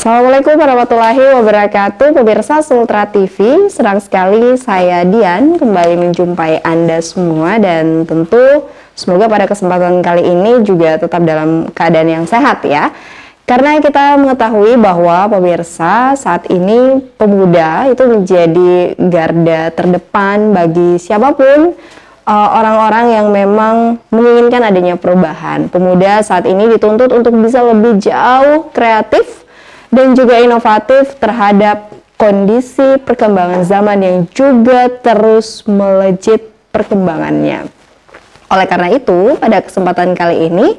Assalamualaikum warahmatullahi wabarakatuh, pemirsa Sultra TV. Senang sekali saya Dian kembali menjumpai Anda semua, dan tentu semoga pada kesempatan kali ini juga tetap dalam keadaan yang sehat ya. Karena kita mengetahui bahwa pemirsa saat ini pemuda itu menjadi garda terdepan bagi siapapun orang-orang yang memang menginginkan adanya perubahan. Pemuda saat ini dituntut untuk bisa lebih jauh kreatif dan juga inovatif terhadap kondisi perkembangan zaman yang juga terus melejit perkembangannya. Oleh karena itu, pada kesempatan kali ini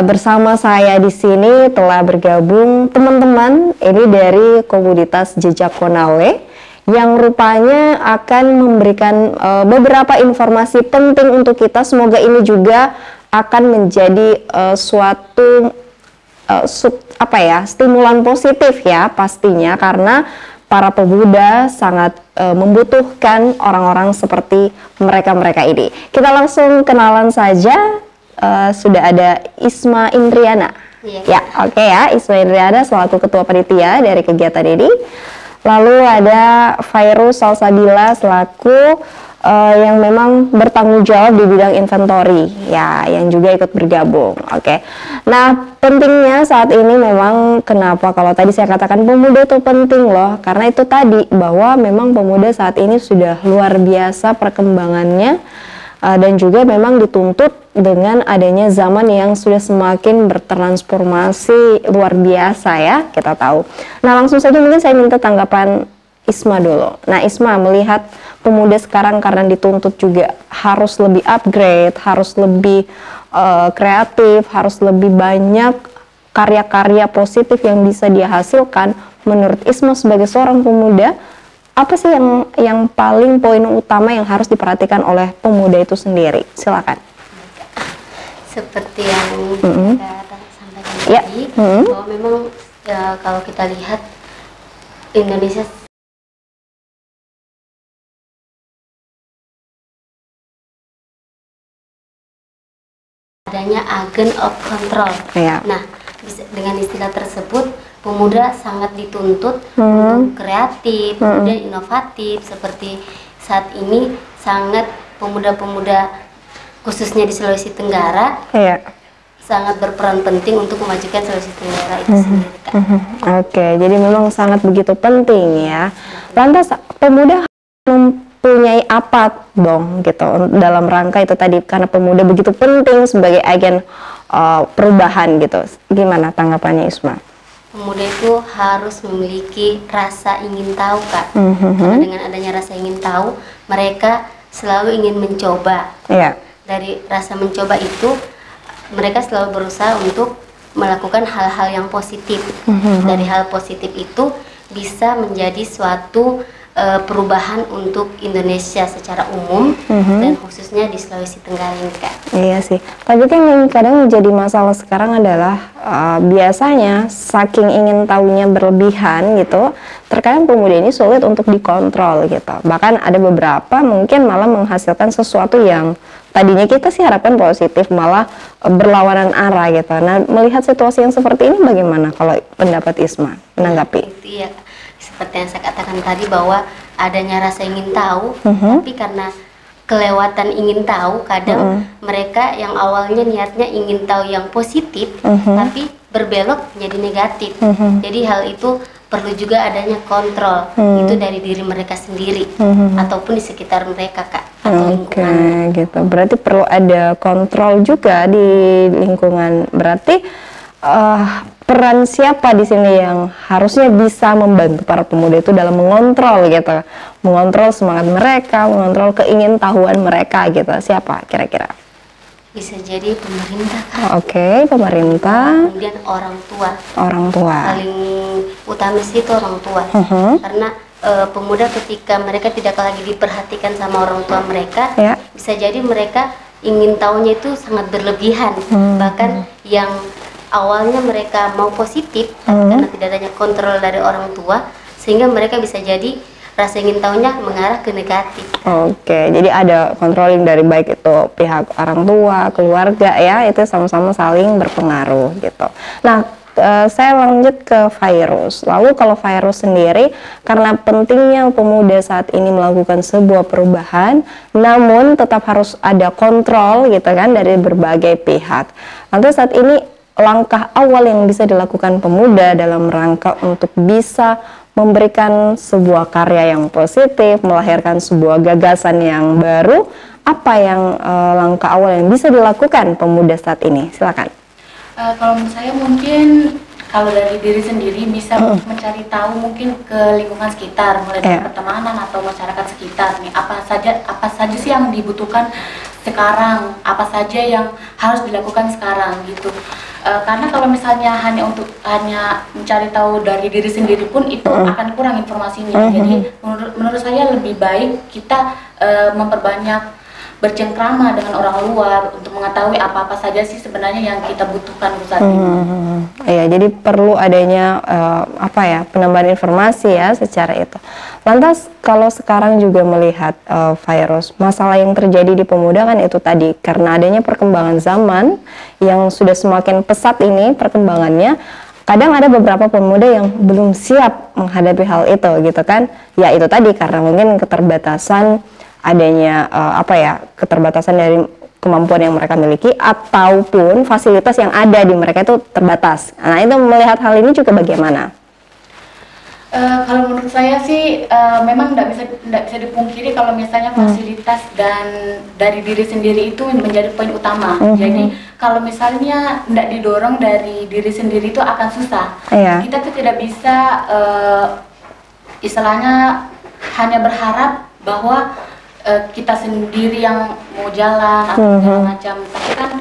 bersama saya di sini telah bergabung teman-teman ini dari komunitas Jejak Konawe yang rupanya akan memberikan beberapa informasi penting untuk kita. Semoga ini juga akan menjadi suatu stimulan positif ya pastinya, karena para pemuda sangat membutuhkan orang-orang seperti mereka-mereka ini. Kita langsung kenalan saja. Sudah ada Isma Indriana. Ya, oke ya, Isma Indriana selaku ketua panitia dari kegiatan ini. Lalu ada Fairuz Salsabila selaku yang memang bertanggung jawab di bidang inventory ya, yang juga ikut bergabung. Oke. Nah, pentingnya saat ini memang kenapa kalau tadi saya katakan pemuda itu penting loh, karena itu tadi bahwa memang pemuda saat ini sudah luar biasa perkembangannya, dan juga memang dituntut dengan adanya zaman yang sudah semakin bertransformasi luar biasa ya, kita tahu. Nah, langsung saja mungkin saya minta tanggapan Isma dulu. Nah, Isma melihat pemuda sekarang karena dituntut juga harus lebih upgrade, harus lebih kreatif, harus lebih banyak karya-karya positif yang bisa dia hasilkan. Menurut Isma sebagai seorang pemuda, apa sih yang paling poin utama yang harus diperhatikan oleh pemuda itu sendiri? Silakan. Seperti yang kita sampaikan tadi, bahwa memang ya, kalau kita lihat Indonesia adanya agen of control. Nah, dengan istilah tersebut pemuda sangat dituntut untuk kreatif, kemudian inovatif. Seperti saat ini sangat pemuda-pemuda khususnya di Sulawesi Tenggara sangat berperan penting untuk memajukan Sulawesi Tenggara itu sendiri, Kak. Oke, jadi memang sangat begitu penting ya. Lantas pemuda mempunyai apa dong gitu dalam rangka itu tadi, karena pemuda begitu penting sebagai agen perubahan gitu. Gimana tanggapannya Isma? Pemuda itu harus memiliki rasa ingin tahu, Kak. Karena dengan adanya rasa ingin tahu, mereka selalu ingin mencoba. Dari rasa mencoba itu, mereka selalu berusaha untuk melakukan hal-hal yang positif. Dari hal positif itu bisa menjadi suatu perubahan untuk Indonesia secara umum dan khususnya di Sulawesi Tenggara ini, Kak. Iya sih, tapi kan yang kadang menjadi masalah sekarang adalah biasanya saking ingin tahunya berlebihan gitu, terkadang pemuda ini sulit untuk dikontrol gitu. Bahkan ada beberapa mungkin malah menghasilkan sesuatu yang tadinya kita sih harapkan positif, malah berlawanan arah gitu. Nah, melihat situasi yang seperti ini bagaimana kalau pendapat Isma menanggapi? Itu ya, seperti yang saya katakan tadi bahwa adanya rasa ingin tahu, tapi karena kelewatan ingin tahu, kadang mereka yang awalnya niatnya ingin tahu yang positif, tapi berbelok menjadi negatif. Jadi hal itu perlu juga adanya kontrol, itu dari diri mereka sendiri ataupun di sekitar mereka, Kak, atau lingkungan. Gitu. Berarti perlu ada kontrol juga di lingkungan. Berarti peran siapa di sini yang harusnya bisa membantu para pemuda itu dalam mengontrol gitu, mengontrol semangat mereka, mengontrol keingintahuan mereka gitu? Siapa kira-kira? Bisa jadi pemerintah, Kak. Oke, pemerintah. Kemudian orang tua. Orang tua. Paling utama sih itu orang tua. Karena pemuda ketika mereka tidak lagi diperhatikan sama orang tua mereka, bisa jadi mereka ingin tahunya itu sangat berlebihan. Bahkan yang awalnya mereka mau positif, tapi karena tidak adanya kontrol dari orang tua, sehingga mereka bisa jadi rasa ingin tahunya mengarah ke negatif. Oke, jadi ada controlling dari baik itu pihak orang tua, keluarga ya, itu sama-sama saling berpengaruh gitu. Nah, saya lanjut ke Virus. Lalu kalau Virus sendiri, karena pentingnya pemuda saat ini melakukan sebuah perubahan, namun tetap harus ada kontrol gitu kan dari berbagai pihak. Lantas saat ini langkah awal yang bisa dilakukan pemuda dalam rangka untuk bisa memberikan sebuah karya yang positif, melahirkan sebuah gagasan yang baru, apa yang langkah awal yang bisa dilakukan pemuda saat ini? Silakan. Kalau menurut saya mungkin kalau dari diri sendiri bisa mencari tahu mungkin ke lingkungan sekitar, mulai dari pertemanan atau masyarakat sekitar nih, apa saja sih yang dibutuhkan sekarang, apa saja yang harus dilakukan sekarang gitu. Karena kalau misalnya hanya mencari tahu dari diri sendiri pun itu akan kurang informasinya. Jadi menurut saya lebih baik kita memperbanyak bercengkrama dengan orang luar untuk mengetahui apa-apa saja sih sebenarnya yang kita butuhkan saat ini. Iya, jadi perlu adanya penambahan informasi ya secara itu. Lantas kalau sekarang juga melihat Virus, masalah yang terjadi di pemuda kan itu tadi karena adanya perkembangan zaman yang sudah semakin pesat ini perkembangannya. Kadang ada beberapa pemuda yang belum siap menghadapi hal itu gitu kan. Ya itu tadi karena mungkin keterbatasan adanya keterbatasan dari kemampuan yang mereka miliki ataupun fasilitas yang ada di mereka itu terbatas. Nah, itu melihat hal ini juga bagaimana? Kalau menurut saya sih memang tidak bisa dipungkiri kalau misalnya fasilitas dan dari diri sendiri itu menjadi poin utama. Jadi kalau misalnya tidak didorong dari diri sendiri itu akan susah. Kita tuh tidak bisa istilahnya hanya berharap bahwa kita sendiri yang mau jalan atau segala macam, tapi kan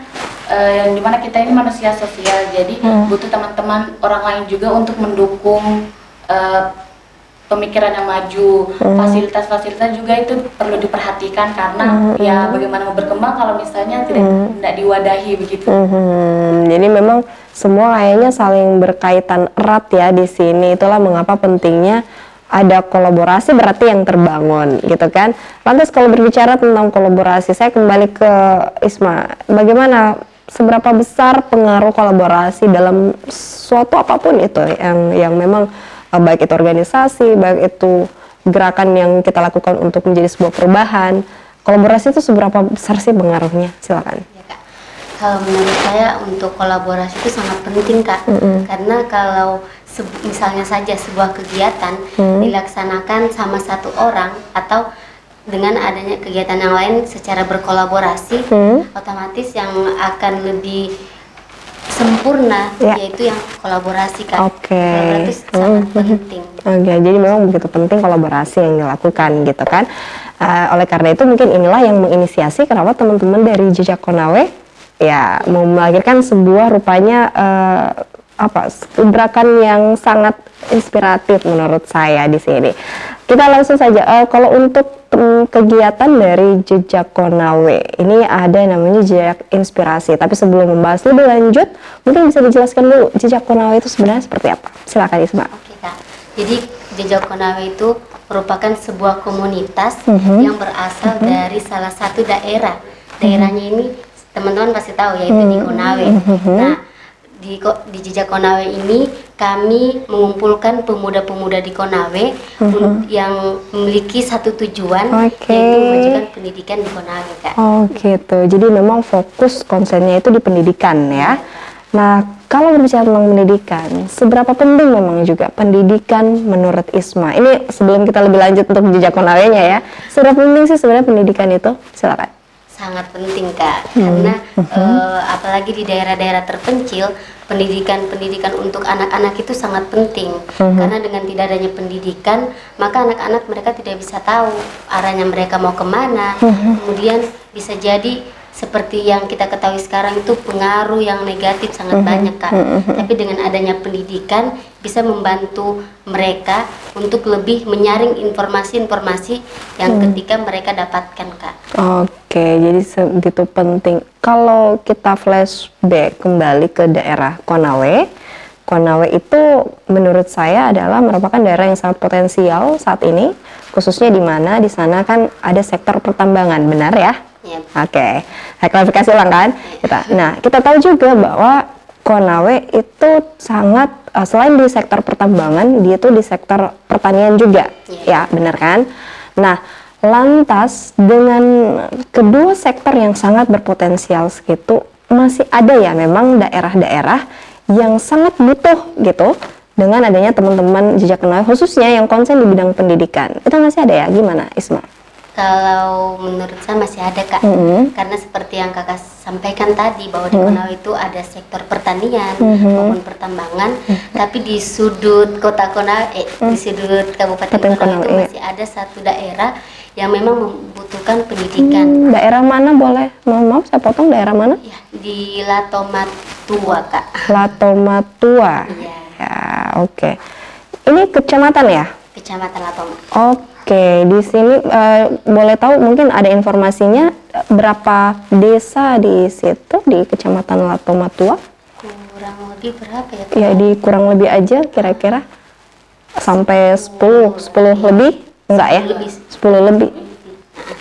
yang dimana kita ini manusia sosial, jadi butuh teman-teman orang lain juga untuk mendukung pemikiran yang maju. Fasilitas-fasilitas juga itu perlu diperhatikan karena ya bagaimana mau berkembang kalau misalnya tidak diwadahi begitu. Jadi memang semua kayaknya saling berkaitan erat ya di sini. Itulah mengapa pentingnya ada kolaborasi berarti yang terbangun gitu kan. Lantas kalau berbicara tentang kolaborasi, saya kembali ke Isma. Bagaimana, seberapa besar pengaruh kolaborasi dalam suatu apapun itu yang memang baik itu organisasi, baik itu gerakan yang kita lakukan untuk menjadi sebuah perubahan. Kolaborasi itu seberapa besar sih pengaruhnya? Silakan. Ya, Kak. Kalau menurut saya untuk kolaborasi itu sangat penting, Kak. Karena kalau misalnya saja sebuah kegiatan dilaksanakan sama satu orang atau dengan adanya kegiatan yang lain secara berkolaborasi, otomatis yang akan lebih sempurna yaitu yang kolaborasi, Kak. Kolaborasi sangat penting. Jadi memang begitu penting kolaborasi yang dilakukan gitu kan. Oleh karena itu mungkin inilah yang menginisiasi kenapa teman-teman dari Jejak Konawe ya mau melahirkan sebuah rupanya gerakan yang sangat inspiratif menurut saya di sini. Kita langsung saja, kalau untuk kegiatan dari Jejak Konawe ini ada namanya Jejak Inspirasi. Tapi sebelum membahas lebih lanjut, mungkin bisa dijelaskan dulu Jejak Konawe itu sebenarnya seperti apa? Silakan Isma. Oke, Kak. Jadi Jejak Konawe itu merupakan sebuah komunitas yang berasal dari salah satu daerah. Daerahnya ini teman-teman pasti tahu yaitu di Konawe. Nah, di Jejak Konawe ini kami mengumpulkan pemuda-pemuda di Konawe yang memiliki satu tujuan yaitu memajukan pendidikan di Konawe, Kak. Gitu. Jadi memang fokus konsennya itu di pendidikan ya. Nah, kalau berbicara tentang pendidikan, seberapa penting memang juga pendidikan menurut Isma? Ini sebelum kita lebih lanjut untuk Jejak Konawe-nya ya. Seberapa penting sih sebenarnya pendidikan itu? Silakan. Sangat penting, Kak, karena apalagi di daerah-daerah terpencil pendidikan untuk anak-anak itu sangat penting. Karena dengan tidak adanya pendidikan maka anak-anak mereka tidak bisa tahu arahnya mereka mau kemana. Kemudian bisa jadi seperti yang kita ketahui sekarang itu pengaruh yang negatif sangat banyak, Kak. Tapi dengan adanya pendidikan bisa membantu mereka untuk lebih menyaring informasi-informasi yang ketika mereka dapatkan, Kak. Jadi segitu penting. Kalau kita flashback kembali ke daerah Konawe, Konawe itu menurut saya adalah merupakan daerah yang sangat potensial saat ini, khususnya di mana di sana kan ada sektor pertambangan, benar ya? Saya klarifikasi ulang kan. Nah, kita tahu juga bahwa Konawe itu sangat selain di sektor pertambangan, dia tuh di sektor pertanian juga, ya benar kan? Nah, lantas dengan kedua sektor yang sangat berpotensial segitu, masih ada ya memang daerah-daerah yang sangat butuh gitu dengan adanya teman-teman Jejak Konawe khususnya yang konsen di bidang pendidikan. Itu masih ada ya? Gimana, Isma? Kalau menurut saya masih ada, Kak. Karena seperti yang Kakak sampaikan tadi bahwa di Konawe itu ada sektor pertanian maupun pertambangan, tapi di sudut kota Konawe, di sudut Kabupaten Konawe itu masih ada satu daerah yang memang membutuhkan pendidikan. Daerah mana boleh? Maaf, saya potong, daerah mana? Ya, di Latomatua, Kak. Latomatua. Iya. Ya, oke. Ini kecamatan ya? Kecamatan Latoma. Oke, di sini boleh tahu mungkin ada informasinya berapa desa di situ di Kecamatan Latomatua? Kurang lebih berapa ya? Ya, di kurang lebih aja kira-kira sampai 10 lebih? Enggak ya? 10 lebih.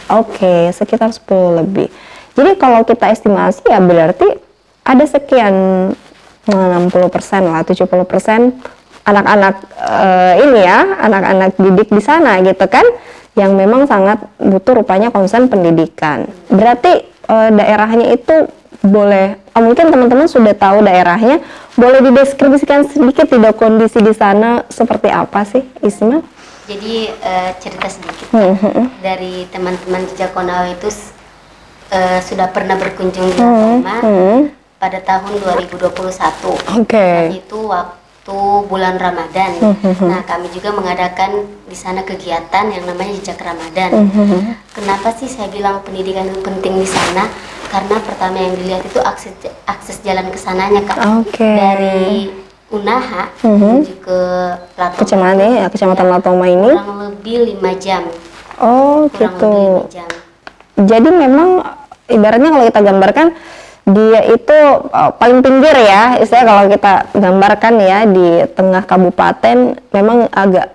Oke, sekitar 10 lebih. Jadi kalau kita estimasi ya berarti ada sekian 60% lah, 70% anak-anak ini ya, anak-anak didik di sana gitu kan, yang memang sangat butuh rupanya konsen pendidikan. Berarti daerahnya itu boleh, mungkin teman-teman sudah tahu daerahnya, boleh dideskripsikan sedikit tidak kondisi di sana seperti apa sih, Isma? Jadi cerita sedikit dari teman-teman Jejak Konawe itu sudah pernah berkunjung di Latoma pada tahun 2021. Dan itu waktu bulan Ramadan. Nah, kami juga mengadakan di sana kegiatan yang namanya Jejak Ramadan. Kenapa sih saya bilang pendidikan itu penting di sana? Karena pertama yang dilihat itu akses jalan ke sananya, Kak. Dari Unaha menuju ke Latoma. Kecamatan Latoma ini kurang lebih 5 jam. Oh, kurang gitu. Lebih 5 jam. Jadi memang ibaratnya kalau kita gambarkan dia itu paling pinggir ya, istilah kalau kita gambarkan ya, di tengah kabupaten memang agak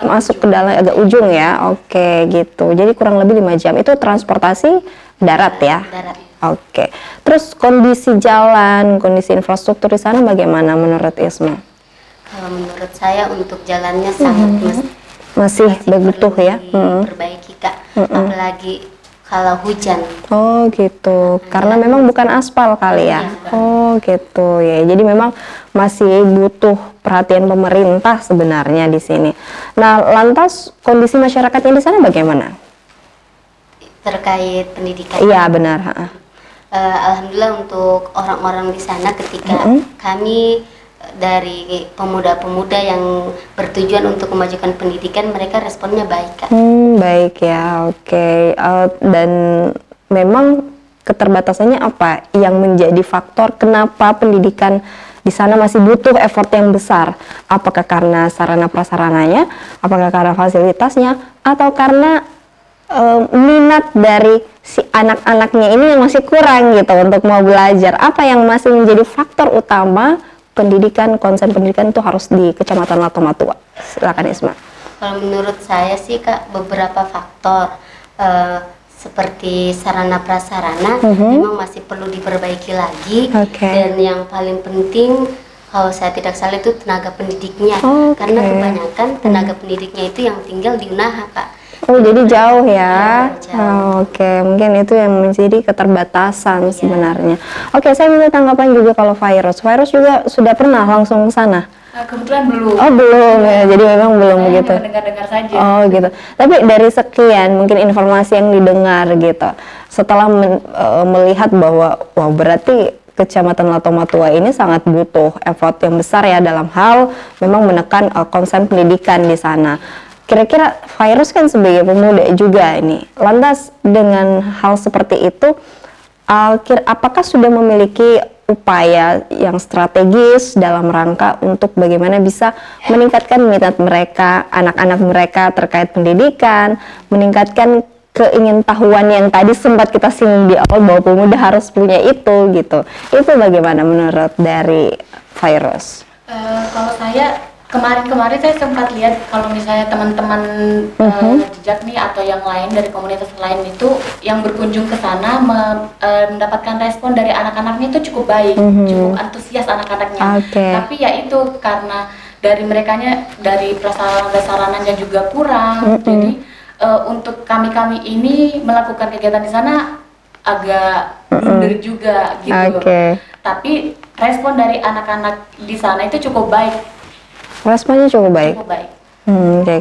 masuk ke dalam agak ujung ya. Oke, gitu. Jadi kurang lebih 5 jam. Itu transportasi darat ya? Darat. Oke. Terus kondisi jalan, kondisi infrastruktur di sana bagaimana menurut Isma? Kalau menurut saya untuk jalannya sangat masih butuh ya? Perbaiki, Kak. Apalagi kalau hujan. Oh gitu, karena memang bukan aspal kali ya. Oh gitu ya, jadi memang masih butuh perhatian pemerintah sebenarnya di sini. Nah, lantas kondisi masyarakatnya di sana bagaimana? Terkait pendidikan. Iya benar. Alhamdulillah untuk orang-orang di sana ketika kami dari pemuda-pemuda yang bertujuan untuk memajukan pendidikan, mereka responnya baik, Kak. Baik ya, oke. Dan memang keterbatasannya apa yang menjadi faktor kenapa pendidikan di sana masih butuh effort yang besar? Apakah karena sarana prasarananya, apakah karena fasilitasnya, atau karena minat dari si anak-anaknya ini yang masih kurang gitu untuk mau belajar? Apa yang masih menjadi faktor utama pendidikan, konsen pendidikan itu harus di Kecamatan Latomatua? Silakan Isma. Kalau menurut saya sih, Kak, beberapa faktor seperti sarana prasarana memang masih perlu diperbaiki lagi. Dan yang paling penting kalau saya tidak salah itu tenaga pendidiknya, karena kebanyakan tenaga pendidiknya itu yang tinggal di Unaha, Kak. Oh, jadi jauh ya. Oke, mungkin itu yang menjadi keterbatasan sebenarnya. Oke, saya minta tanggapan juga kalau Virus juga sudah pernah langsung ke sana? Kebetulan belum. Oh, belum ya. Jadi memang belum begitu. Dengar-dengar saja. Oh, gitu. Tapi dari sekian mungkin informasi yang didengar gitu, setelah melihat bahwa wah berarti Kecamatan Latomatua ini sangat butuh effort yang besar ya dalam hal memang menekan konsen pendidikan di sana. Kira-kira Virus kan sebagai pemuda juga ini, lantas dengan hal seperti itu, apakah sudah memiliki upaya yang strategis dalam rangka untuk bagaimana bisa meningkatkan minat mereka, anak-anak mereka terkait pendidikan, meningkatkan keingintahuan yang tadi sempat kita singgung di awal bahwa pemuda harus punya itu gitu. Itu bagaimana menurut dari Virus? Kalau saya Kemarin saya sempat lihat kalau misalnya teman-teman jejak nih atau yang lain dari komunitas lain itu yang berkunjung ke sana mendapatkan respon dari anak-anaknya itu cukup baik, cukup antusias anak-anaknya. Tapi ya itu karena dari merekanya dari prasarananya juga kurang, jadi untuk kami ini melakukan kegiatan di sana agak blunder juga gitu. Tapi respon dari anak-anak di sana itu cukup baik. Responnya cukup baik.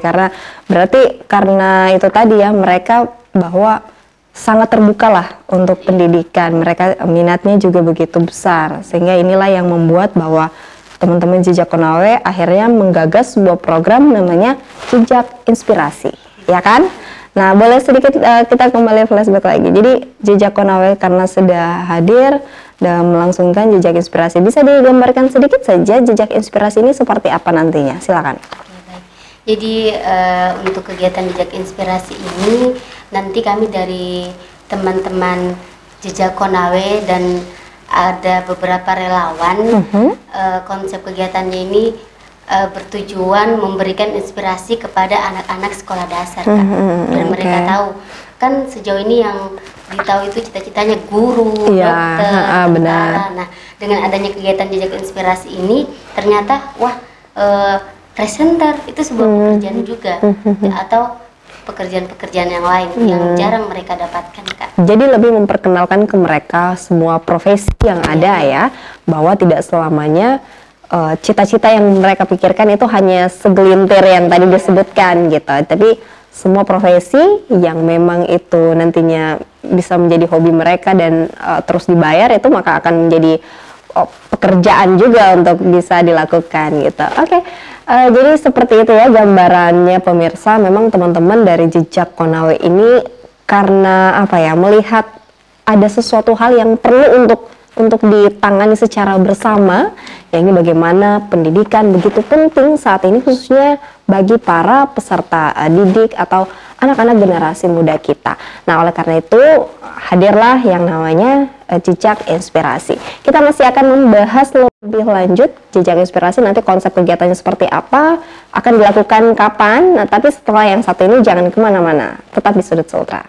Karena berarti karena itu tadi ya, mereka bahwa sangat terbuka lah untuk pendidikan, mereka minatnya juga begitu besar, sehingga inilah yang membuat bahwa teman-teman Jejak Konawe akhirnya menggagas sebuah program namanya Jejak Inspirasi, ya kan? Nah, boleh sedikit kita kembali flashback lagi. Jadi Jejak Konawe karena sudah hadir dan melangsungkan Jejak Inspirasi, bisa digambarkan sedikit saja Jejak Inspirasi ini seperti apa nantinya? Silakan. Baik. Jadi untuk kegiatan Jejak Inspirasi ini nanti kami dari teman-teman Jejak Konawe dan ada beberapa relawan, konsep kegiatannya ini bertujuan memberikan inspirasi kepada anak-anak sekolah dasar, Kak. Dan mereka tahu kan sejauh ini yang ditahu itu cita-citanya guru, dokter, benar. Nah, dengan adanya kegiatan Jejak Inspirasi ini ternyata wah, presenter itu sebuah pekerjaan juga, atau pekerjaan-pekerjaan yang lain yang jarang mereka dapatkan, Kak. Jadi lebih memperkenalkan ke mereka semua profesi yang ada ya, bahwa tidak selamanya cita-cita yang mereka pikirkan itu hanya segelintir yang tadi disebutkan gitu, tapi semua profesi yang memang itu nantinya bisa menjadi hobi mereka dan terus dibayar, itu maka akan menjadi pekerjaan juga untuk bisa dilakukan gitu. Jadi seperti itu ya gambarannya pemirsa. Memang teman-teman dari Jejak Konawe ini karena apa ya, melihat ada sesuatu hal yang perlu untuk ditangani secara bersama, ya ini bagaimana pendidikan begitu penting saat ini khususnya bagi para peserta didik atau anak-anak generasi muda kita. Nah, oleh karena itu hadirlah yang namanya Jejak Inspirasi. Kita masih akan membahas lebih lanjut Jejak Inspirasi, nanti konsep kegiatannya seperti apa, akan dilakukan kapan. Nah, tapi setelah yang satu ini jangan kemana-mana, tetap di Sudut Sultra.